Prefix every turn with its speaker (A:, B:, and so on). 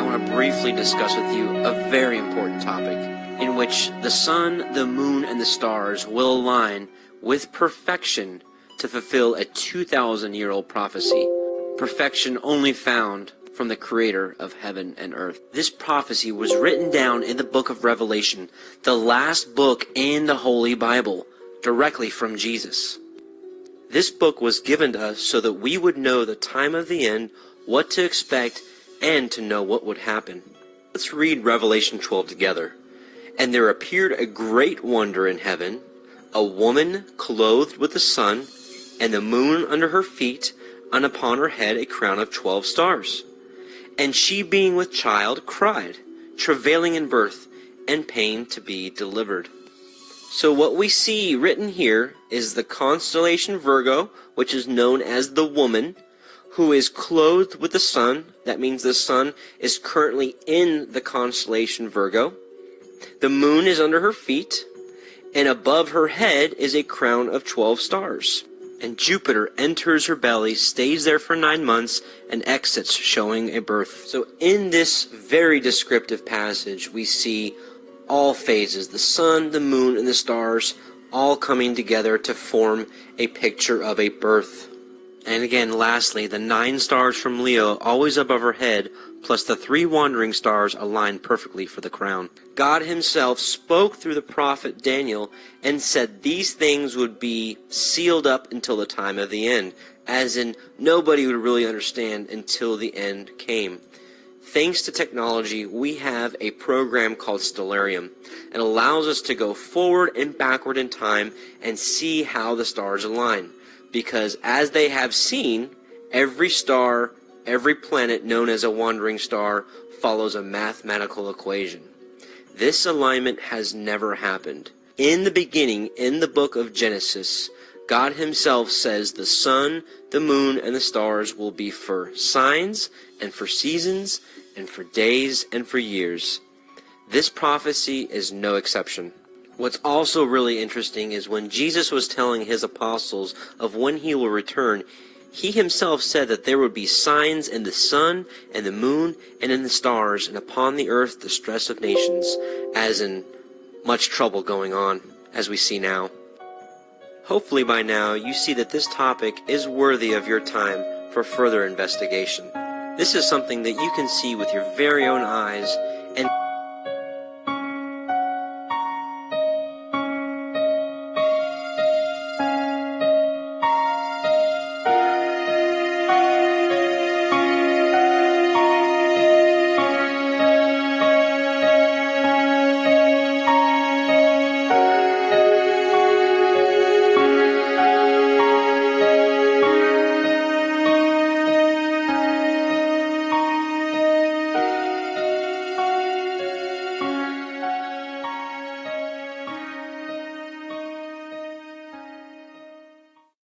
A: want to briefly discuss with you a very important topic in which the sun, the moon, and the stars will align with perfection to fulfill a 2,000-year-old prophecy. Perfection only found from the Creator of heaven and earth. This prophecy was written down in the book of Revelation, the last book in the Holy Bible, directly from Jesus. This book was given to us so that we would know the time of the end, what to expect, and to know what would happen. Let's read Revelation 12 together. And there appeared a great wonder in heaven, a woman clothed with the sun, and the moon under her feet, and upon her head a crown of 12 stars. And she, being with child, cried, travailing in birth, and pain to be delivered. So what we see written here is the constellation Virgo, which is known as the woman, who is clothed with the sun. That means the sun is currently in the constellation Virgo. The moon is under her feet, and above her head is a crown of 12 stars. And Jupiter enters her belly, stays there for 9 months, and exits, showing a birth. So in this very descriptive passage, we see all phases, the sun, the moon, and the stars, all coming together to form a picture of a birth. And again, lastly, the 9 stars from Leo, always above her head, plus the 3 wandering stars align perfectly for the crown. God himself spoke through the prophet Daniel and said these things would be sealed up until the time of the end, as in nobody would really understand until the end came. Thanks to technology, we have a program called Stellarium. It allows us to go forward and backward in time and see how the stars align. Because as they have seen, every star, every planet known as a wandering star follows a mathematical equation. This alignment has never happened. In the beginning, in the book of Genesis, God himself says the sun, the moon, and the stars will be for signs and for seasons and for days and for years. This prophecy is no exception. What's also really interesting is when Jesus was telling his apostles of when he will return, he himself said that there would be signs in the sun and the moon and in the stars, and upon the earth the stress of nations, as in much trouble going on, as we see now. Hopefully by now you see that this topic is worthy of your time for further investigation. This is something that you can see with your very own eyes, and